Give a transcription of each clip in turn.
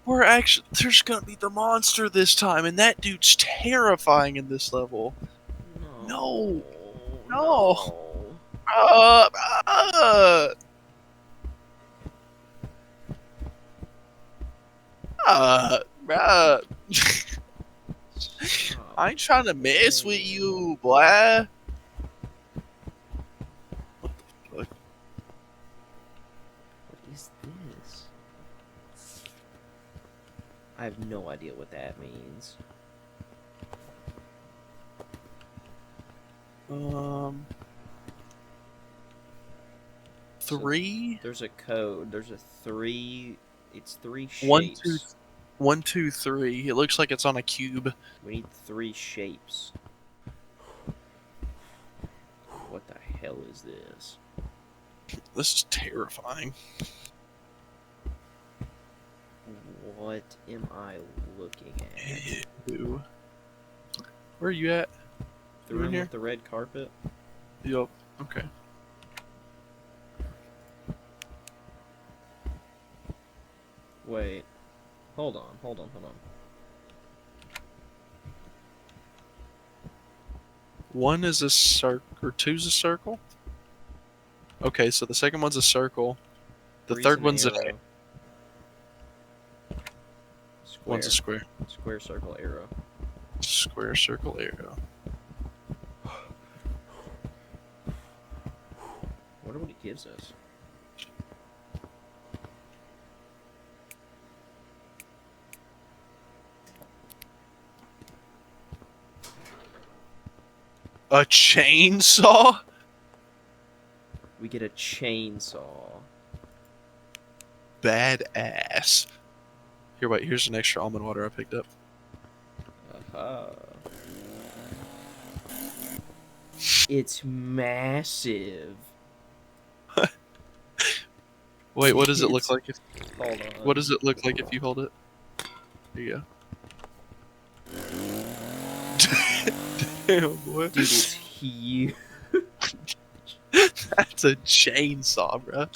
We're actually there's gonna be the monster this time, and that dude's terrifying in this level. No, No. no. No. Uh, uh, uh. Stop I ain't trying to mess with playing. you, boy. What the fuck? What is this? I have no idea what that means. Three? There's a code. There's a 3. It's 3 One, two, shapes. 1, 2, 3. It looks like it's on a cube. We need 3 shapes. What the hell is this? This is terrifying. What am I looking at? Ew. Where are you at? The You in room here? with the red carpet? Yup. Okay. Wait. Hold on. One is a circle, or two's a circle? Okay, so the second one's a circle. The Three's third an one's arrow. one's a square. Square, circle, arrow. Square, circle, arrow. Wonder what it gives us. A chainsaw? We get a chainsaw. Badass. Here, wait, here's an extra almond water I picked up. It's massive. Wait, what does it look like if... Hold on. What does it look like if you hold it? Here you go. Damn, boy. Dude, it's huge. That's a chainsaw, bro.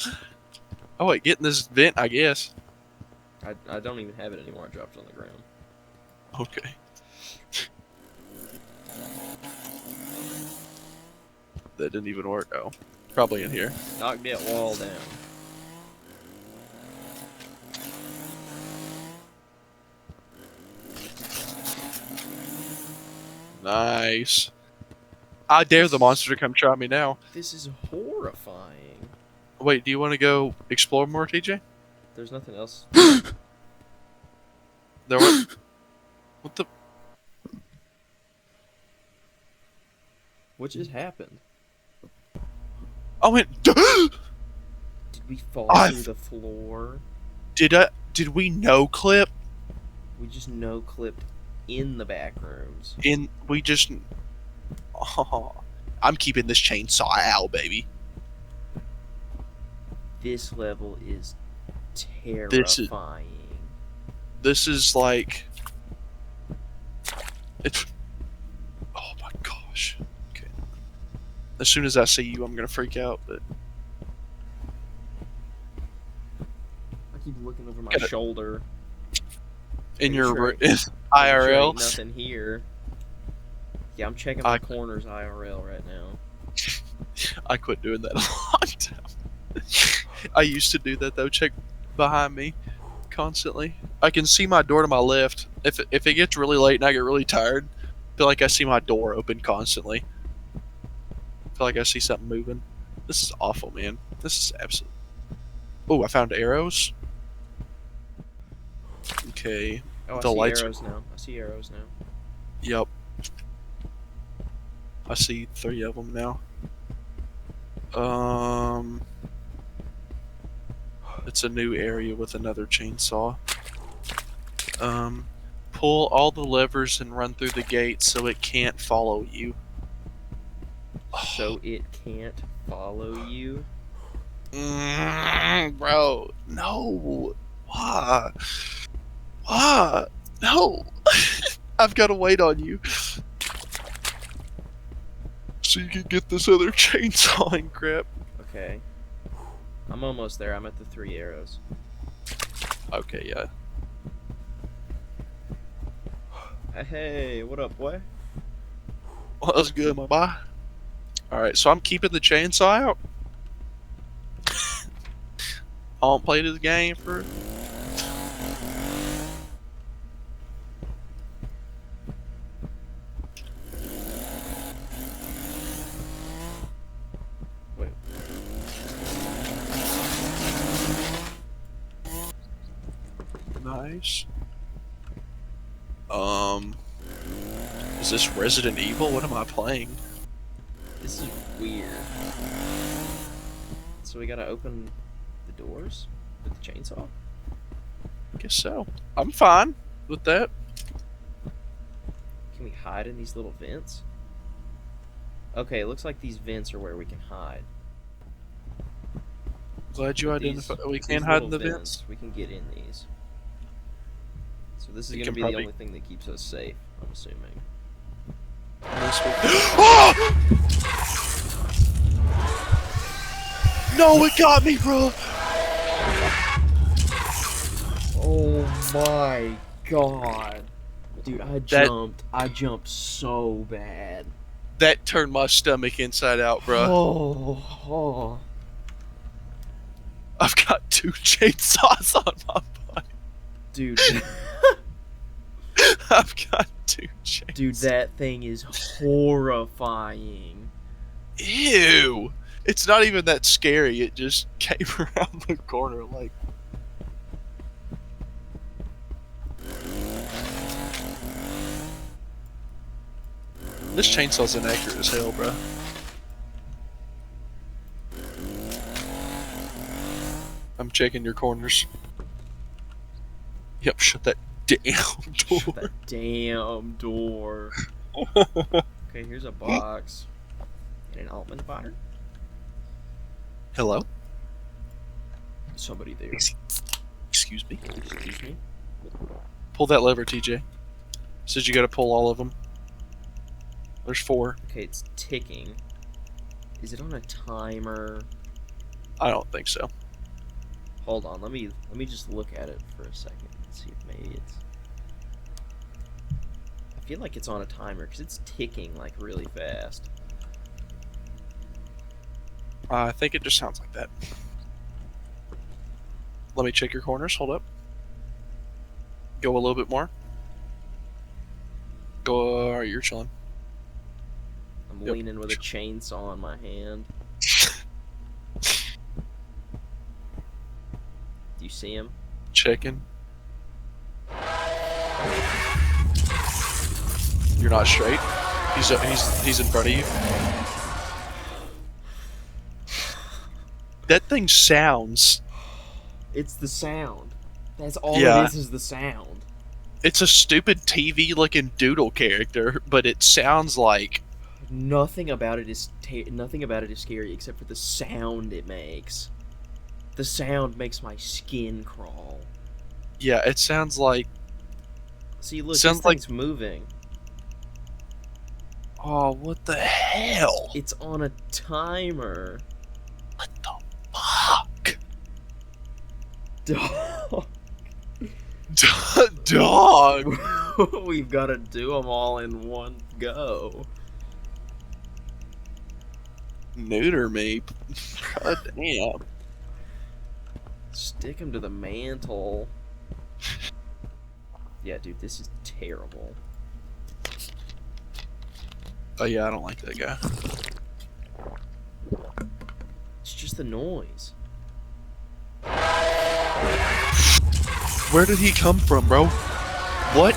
Oh, wait, get in this vent, I guess. I don't even have it anymore. I dropped it on the ground. Okay. That didn't even work. Oh, probably in here. Knock that wall down. Nice. I dare the monster to come try me now. This is horrifying. Wait, do you want to go explore more, TJ? There's nothing else. There what? What the? What just happened? I went. Did we fall through the floor? Did we no clip? We just no clipped in the back rooms. We just. Oh, I'm keeping this chainsaw out, baby. This level is terrifying. This is like. It's. Oh my gosh. Okay. As soon as I see you, I'm gonna freak out. But I keep looking over my shoulder. In your Sure IRL. ain't nothing here. Yeah, I'm checking my corners IRL right now. I quit doing that a long time. I used to do that though. Check behind me constantly. I can see my door to my left. If it gets really late and I get really tired, I feel like I see my door open constantly. I feel like I see something moving. This is awful, man. This is absolute. Oh, I found arrows. Okay. Oh, I The see lights arrows now. I see arrows now. Yep. I see 3 of them now. It's a new area with another chainsaw. Pull all the levers and run through the gate so it can't follow you. So it can't follow you? Bro, no. Why? Why? No. I've got to wait on you. So you can get this other chainsaw and crap. Okay. I'm almost there. I'm at the 3 arrows. Okay, yeah. Hey, what up, boy? Well, that was good, my boy. Alright, so I'm keeping the chainsaw out. I won't play this game for... Wait. Nice. Is this Resident Evil? What am I playing? This is weird. So we gotta open the doors with the chainsaw? Guess so. I'm fine with that. Can we hide in these little vents? Okay, it looks like these vents are where we can hide. Glad you With identified. We these can hide in the little vents. We can get in these. So this is You gonna can be probably- the only thing that keeps us safe, I'm assuming. Oh! No, it got me, bro. Oh my god. Dude, I jumped so bad. That turned my stomach inside out, bro. Oh. I've got 2 chainsaws on my body. Dude. I've got 2 chainsaws. Dude, that thing is horrifying. Ew. It's not even that scary. It just came around the corner like... This chainsaw's inaccurate as hell, bro. I'm checking your corners. Yep, shut that damn door. Shut that damn door. Okay, here's a box. And an almond butter. Hello? Somebody there. Excuse me. Excuse me? Pull that lever, TJ. Says you gotta pull all of them. There's 4. Okay, it's ticking. Is it on a timer? I don't think so. Hold on, let me just look at it for a second and see if maybe it's... I feel like it's on a timer because it's ticking like really fast. I think it just sounds like that. Let me check your corners. Hold up. Go a little bit more. Go. Alright, you're chilling. I'm Yep. leaning with a chainsaw in my hand. Do you see him? Checking. You're not straight. He's in front of you. That thing sounds. It's the sound. That's all Yeah. it is the sound. It's a stupid TV-looking doodle character, but it sounds like. Nothing about it is scary except for the sound it makes. The sound makes my skin crawl. Yeah, it sounds like. See, look, Sounds this like- thing's moving. Oh, what the hell? It's on a timer. What the fuck? Dog. Dog. We've got to do them all in one go. Neuter me. God damn. Stick him to the mantle. Yeah, dude, this is terrible. Oh yeah, I don't like that guy. It's just the noise. Where did he come from, bro? What?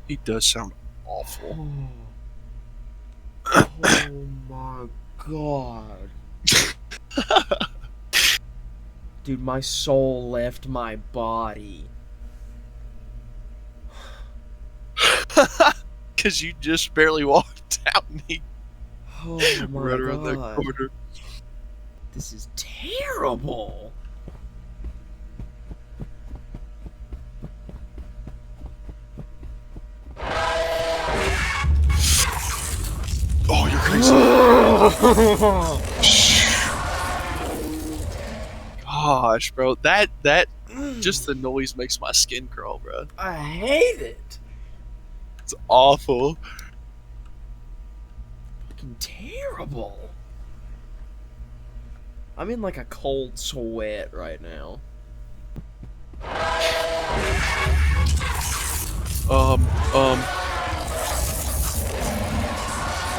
He does sound awful. Oh my god. Dude, my soul left my body. Cause you just barely walked out and he Oh my right around that god. corner. This is terrible. Oh, you're crazy. Gosh, bro, that Just the noise makes my skin crawl, bro. I hate it. It's awful. Fucking terrible. I'm in like a cold sweat right now.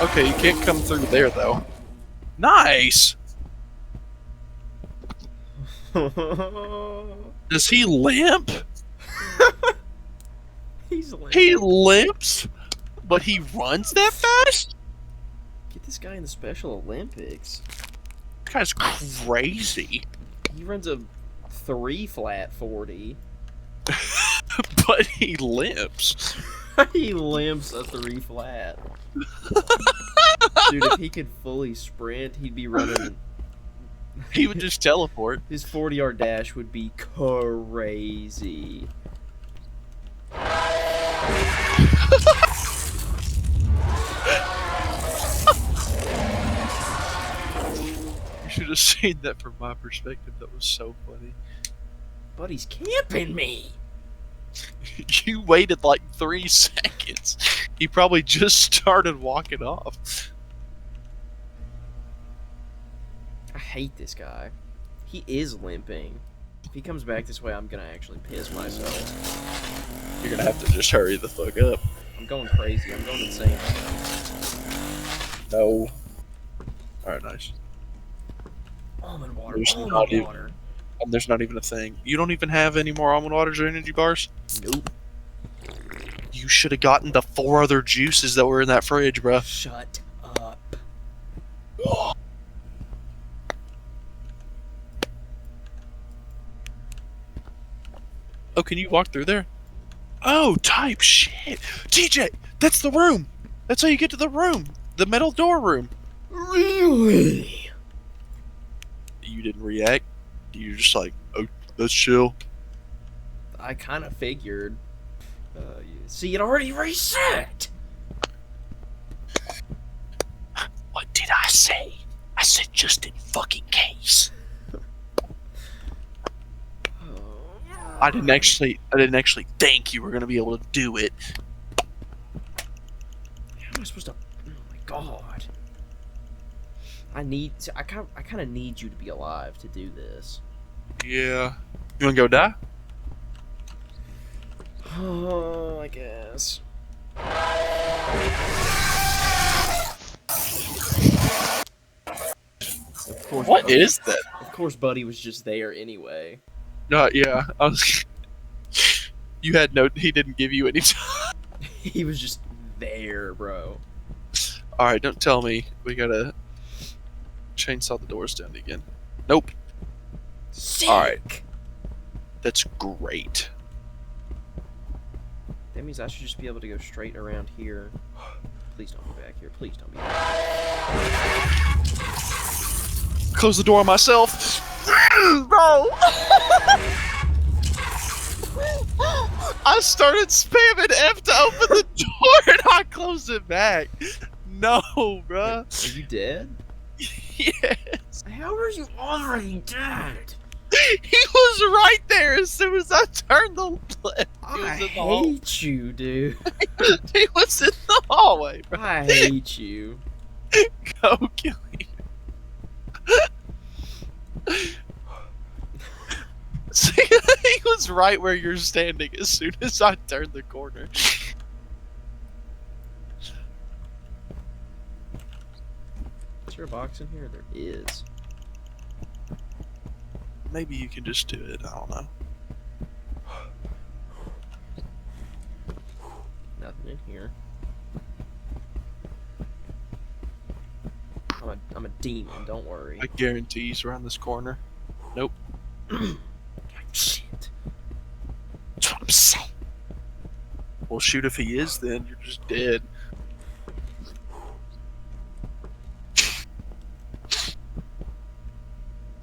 Okay, you can't come through there though. Nice. Does he limp? He's like, He limps, but he runs that fast? get this guy in the Special Olympics. That guy's crazy. He runs a 3 flat 40. But he limps. He limps a 3 flat. Dude, if he could fully sprint, he'd be running. He would just teleport. His 40-yard dash would be crazy. You should have seen that from my perspective. That was so funny. But he's camping me. You waited like 3 seconds. He probably just started walking off. I hate this guy. He is limping. If he comes back this way, I'm gonna actually piss myself. You're gonna have to just hurry the fuck up. I'm going crazy. I'm going insane. No. Alright, nice. Almond water. There's Almond not even- water. And there's not even a thing. You don't even have any more almond waters or energy bars? Nope. You should have gotten the 4 other juices that were in that fridge, bruh. Shut up. Oh, can you walk through there? Oh, type shit. TJ, that's the room. That's how you get to the room. The metal door room. Really? You didn't react. You're just like, oh, let's chill. I kind of figured. See, it already reset. What did I say? I said just in fucking case. I didn't actually think you were gonna be able to do it. How am I supposed to? Oh my god! I kind of need you to be alive to do this. Yeah. You wanna go die? Oh, I guess. Of course, What is that? Of course, Buddy was just there anyway. No, yeah. I was. You had no. He didn't give you any time. He was just there, bro. All right, don't tell me we gotta chainsaw the doors down again. Nope. Sick. All right. That's great. That means I should just be able to go straight around here. Please don't be back here. Please don't be back here. Close the door on myself. Bro. I started spamming F to open the door and I closed it back. No, bruh. Are you dead? Yes. How are you already dead? He was right there as soon as I turned the left. I hate you, dude. He was in the hallway, bro. I hate you. Go kill him. See, he was right where you're standing as soon as I turned the corner. Is there a box in here? There is. Maybe you can just do it. I don't know. Nothing in here. I'm a demon, don't worry. I guarantee he's around this corner. Nope. Shit. That's what I'm saying. Well, shoot, if he is, then you're just dead.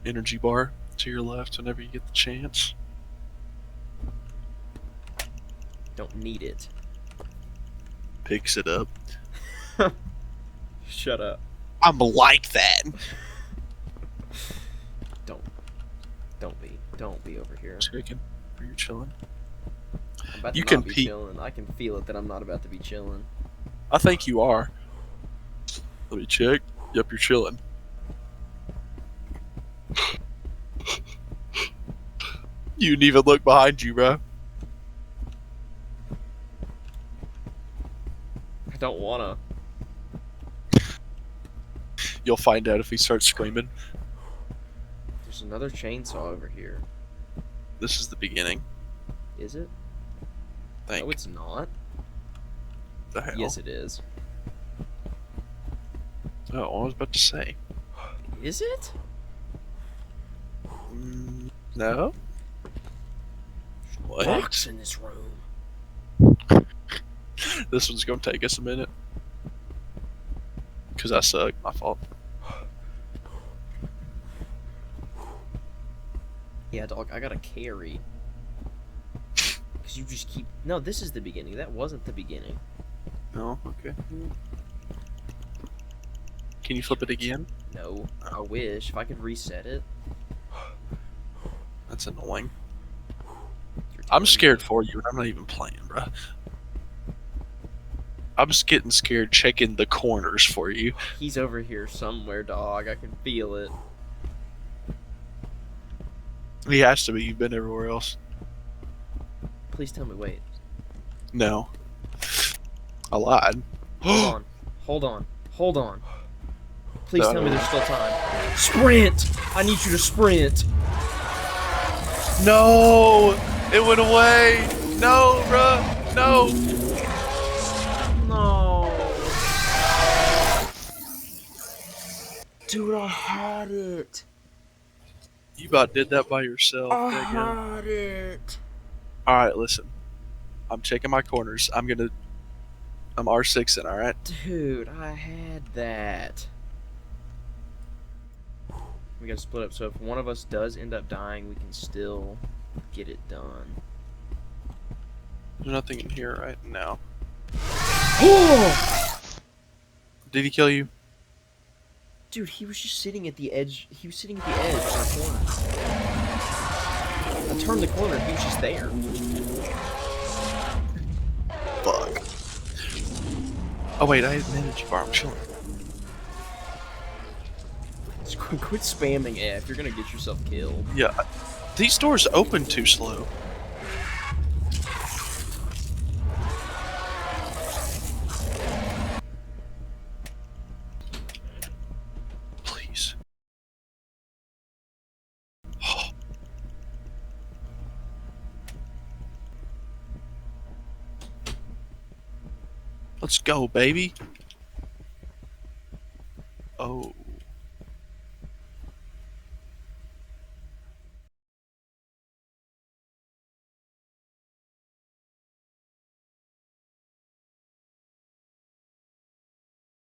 Energy bar to your left whenever you get the chance. Don't need it. Picks it up. Shut up. I'm like that. Don't. Don't be over here. Chicken. Are you chilling? I'm about to You not can be peek. chilling. I can feel it that I'm not about to be chilling. I think you are. Let me check. Yep, you're chilling. You didn't even look behind you, bro. I don't wanna. You'll find out if he starts screaming. There's another chainsaw over here. This is the beginning. Is it? Think. No, it's not. The hell? Yes, it is. Oh, I was about to say. Is it? No. What? Box in this room. This one's gonna take us a minute. Cause I suck. My fault. Yeah, dog, I gotta carry. Cause you just keep. No, this is the beginning. That wasn't the beginning. No. Okay. Can you flip it again? No, I wish if I could reset it. That's annoying. You're I'm telling scared me. for you, and I'm not even playing, bro. I'm just getting scared checking the corners for you. He's over here somewhere, dog. I can feel it. He has to be. You've been everywhere else. Please tell me. Wait. No. I lied. Hold on. Hold on. Hold on. Please No. tell me there's still time. Sprint! I need you to sprint. No! It went away! No, bruh! No! No. Dude, I had it. You about did that by yourself. I Again. had it. Alright, listen. I'm checking my corners. I'm R6ing, alright? Dude, I had that. We gotta split up, so if one of us does end up dying, we can still get it done. There's nothing in here right now. Oh! Did he kill you? Dude, he was just sitting at the edge. He was sitting at the edge of the corner. I turned the corner, he was just there. Fuck. Oh wait, I had an energy bar. I'm chilling. Just quit spamming F. You're gonna get yourself killed. Yeah. These doors open too slow. Please. Let's go, baby. Oh.